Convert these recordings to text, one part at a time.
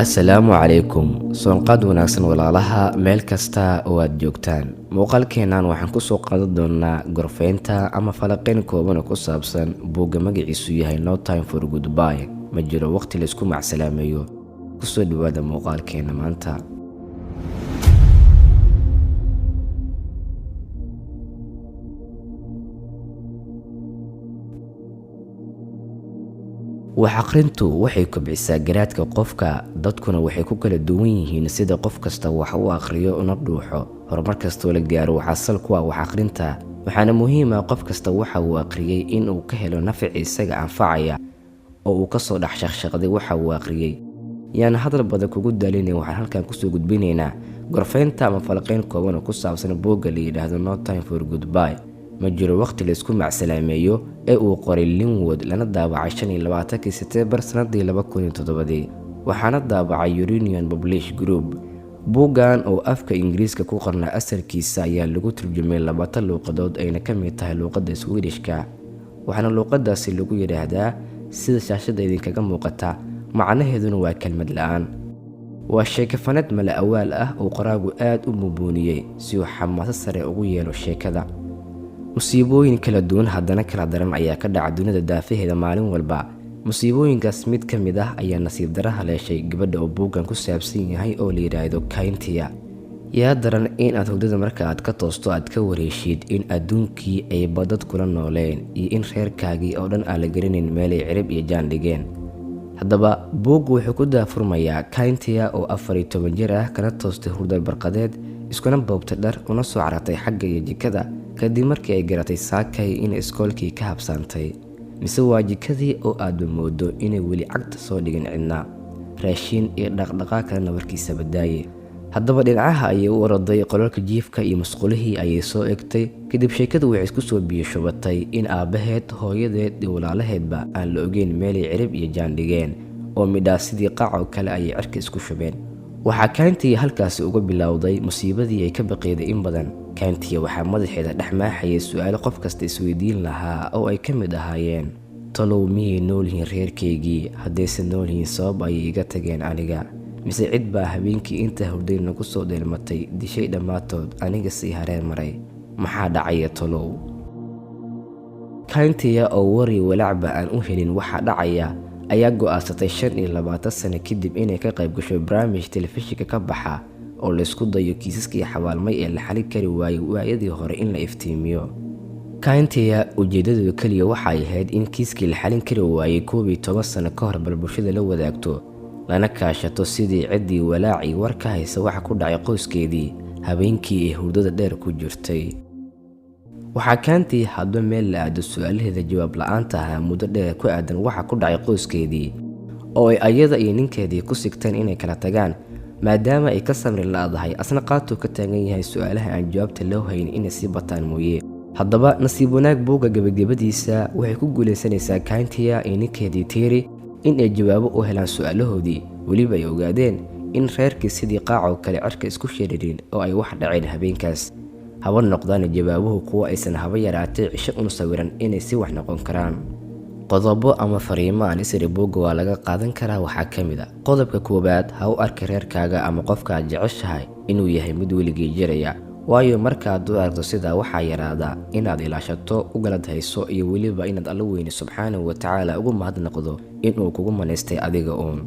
assalaamu calaykum soonqaad wanaagsan walaalaha meel kasta oo aad joogtaan muuqaalkeennan waxaan kusoo qaadan doonaa gorfaynta ama falaqayn kooban oo ku saabsan buugga magaciisu yahay no time for goodbye ma jiro waqti la isku macsalaameeyo kusoo dhawaada muuqaalkeena maanta. wax aqrintu waxay kobcisaa garaadka qofka, dadkuna waxay ku kala duwan yihiin sida qof kasta wax u aqriyo una dhuuxo. horumar kastoo la gaaro waxaa sal ku ah wax aqrinta, waxaana muhiim ah qof kasta waxa uu aqriyey in uu ka helo nafci isaga anfacaya oo uu kasoo dhex shaqshaqday waxa uu aqriyey. yaan hadal badan kugu daalinayn, waxaan halkan kusoo gudbinaynaa gorfaynta ama falaqayn kooban oo ku saabsan buugga la yidhaahdo no time for goodbye ma jiro waqti la isku macsalaameeyo ee uu qoray Linwood lana daabacay 25 Sebtembar sanadii 2007 waxaana daabacay Union Publish Group. buuggan oo afka Ingiriiska ku qornaa asalkiisa ayaa lagu turjumay 2 luuqadood ayna ka mid tahay luuqadda Swedish-ka, waxaana luuqadaasi lagu yiraahdaa sida shaashada idinkaga muuqata, macnaheeduna waa kelmad la'aan. waa sheeko fanad mala awaal ah oo qoraagu aad u mubuuniyey si uu xamaasad sare ugu yeelo sheekada. musiibooyin kala duwan haddana kala daran ayaa ka dhaca dunida daafaheeda maalin walba. musiibooyinkaas mid ka mid ah ayaa nasiib dara haleeshay gabadha oo buuggan ku saabsan yahay oo la yidhaahdo Kayntia. yaa daran in aad hurdada marka aad ka toosto aad ka wareeshid in adduunkii ay badad kula nooleen iyo in reerkaagii oo dhan aan la garanayn meelay cirib iyo jaan dhigeen. haddaba buuggu wuxuu ku daafurmayaa Kayntia oo 14 jir ah kana toostay hurda barqadeed, iskuna boobtay dhar una soo carartay xagga iyo jikada kadib markii ay garatay saakay inay iskoolkii ka habsaantay. mise waa jikadii oo aad moodo inay weli cagta soo dhigin cidna, raashin iyo dhaqdhaqaaq kalena warkiisa badaaye. haddaba dhinacaha ayay u oraday qolalka jiifka iyo musqulihii ayay soo egtay. kadib sheekadu waxay isku soo biyo shubatay in aabbaheed, hooyadeed iyo walaalaheedba aan la ogeyn meelay cirib iyo jaan dhigeen, oo midhaa sidii qaaco kale ayay cirka isku shubeen. waxaa Kayntia halkaasi uga bilowday musiibadii ay ka baqeeday in badan. Kayntia waxaa madaxeeda dhex maaxayay su'aalo qof kasta isweydiin lahaa oo ay ka mid ahaayeen: talow miyay nool yihiin reerkaygii? haddayse nool yihiin sabab ayay iga tageen aniga? mise cid baa habeenkii inta hurday nagu soo dheelmatay dishay dhammaatood aniga sii hareer maray? maxaa dhacaya talow? Kayntia oo wari walacba aan u helin waxa dhacaya ayaa go'aansatay 25 sano kadib inay ka qayb gasho barnaamij telefishinka ka baxa oo la isku dayo kiisaskii xawaalmay ee la xalin kari waayay waayadii hore in la iftiimiyo. Kayntia ujeedadeedu kaliya waxay ahayd in kiiskii la xalin kari waayay 12 sano ka hor bulshada la wadaagto, lana kaashato sidii ciddii walaaci war ka haysa waxa ku dhacay qoyskeedii habeenkii ay hurdada dheer ku jirtay. waxaa Kayntia hadba meel la aado su'aalaheeda jawaab la'aanta ah muddo dheer ku aadan waxa ku dhacay qoyskeedii, oo ay ayada iyo ninkeedii ku sigteen inay kala tagaan maadaama ay ka samri la'dahay asna qaatuu ka taagan yahay su'aalaha aan jawaabta loo hayn inay sii bataan mooye. haddaba nasiib wanaag buugga gabagabadiisa waxay ku guulaysanaysaa Kayntia iyo ninkeedii Terry in ay jawaabo u helaan su'aalahoodii, weliba ay ogaadeen in reerkii sidii qaaco kale cirka isku shiririn oo ay wax dhaceen habeenkaas. haba noqdaan jawaabuhu kuwa aysan haba yaraatay cisho un sawiran inay si wax noqon karaan. qodobo ama fariimo aan isri buugga waa laga qaadan karaa. waxaa ka mid ah qodobka koowaad: ha u arki reerkaaga ama qofka aad jeceshahay inuu yahay mid weligii jiraya, waayo markaad u aragto sidaa waxaa yaraada inaad ilaashato, u galad hayso iyo weliba inaad alla weyne subxaanahu wa tacaala ugu mahadnaqdo inuu kugu manaystay adiga uun.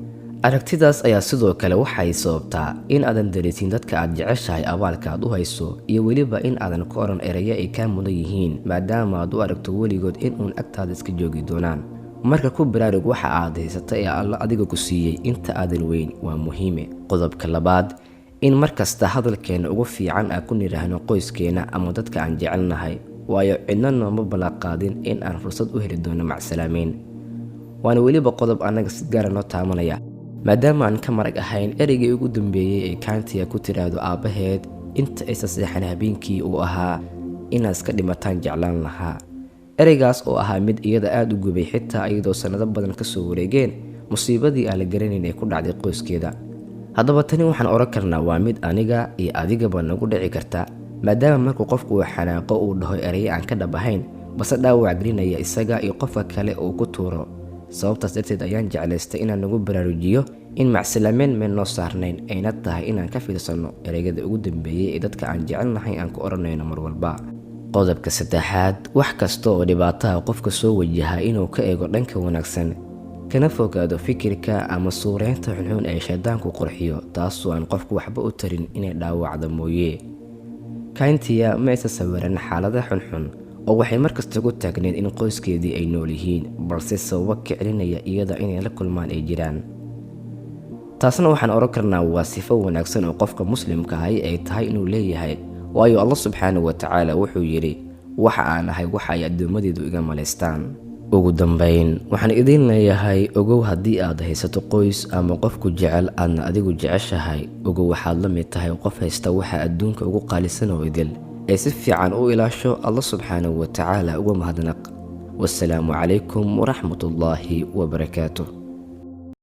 aragtidaas ayaa sidoo kale waxay sababtaa in aadan dareesin dadka aad jeceshahay abaalka aad u hayso, iyo weliba in aadan ku oran erayo ay kaa mudan yihiin maadaama aad u aragto weligood in uun agtaada iska joogi doonaan. marka ku baraarug waxa aad haysata ee alla adiga ku siiyey inta aadan weyn waa muhiime. qodobka labaad: in markasta hadalkeena ugu fiican aan ku niraahno qoyskeena ama dadka aan jecelnahay, waayo cidna nooma ballanqaadin in aan fursad u heli doono macsalaameyn. waana weliba qodob annaga si gaara noo taamanaya maadaama aan ka marag ahayn ereygii ugu dambeeyey ee Kayntia ku tiraahdo aabbaheed inta aysan seexan habeenkii uu ahaa inaad iska dhimataan jeclaan lahaa. ereygaas oo ahaa mid iyada aad u gubay xitaa iyadoo sannado badan ka soo wareegeen musiibadii aan la garanayn ee ku dhacday qoyskeeda. haddaba tani waxaan oran karnaa waa mid aniga iyo adigaba nagu dhici karta, maadaama markuu qofku uu xanaaqo uu dhaho erayo aan ka dhab ahayn base dhaawac gelinaya isaga iyo qofka kale uu ku tuuro. sababtaas darteed ayaan jeclaystay inaan nagu baraarujiyo in macsalaameyn meel noo saarnayn ayna tahay inaan ka fiirsano ereyada ugu dambeeyay ee dadka aan jecelnahay aan ku odhanayno mar walba. Qodobka saddexaad, wax kasta oo dhibaataha qofka soo wajaha inuu ka eego dhanka wanaagsan, kana fogaado fikirka ama suureynta xunxun ee shaydaanku qurxiyo, taasoo aan qofku waxba u tarin inay dhaawacdo mooye. Kayntiya ma aysan sawiran xaalada xunxun oo waxay markasta ku taagneed in qoyskeedii ay nool yihiin, balse sababo ka celinaya iyada inay la kulmaan ay jiraan. taasna waxaan oran karnaa waa sifo wanaagsan oo qofka muslimka ahi ay tahay inuu leeyahay, waayo Allah subxaanahu wa tacaala wuxuu yidhi waxa aan ahay waxa ay addoommadiidu iga malaystaan. Ugu dambayn, waxaan idin leeyahay ogow haddii aad haysato qoys ama qofku jecel aadna adigu jeceshahay, ogow waxaad la mid tahay qof haysta waxa adduunka ugu qaalisan oo idil, ee si fiican u ilaasho Allah subxaanahu wa tacaala uga mahadnaq. Wassalaamu calaykum waraxmatullaahi wabarakaatuh.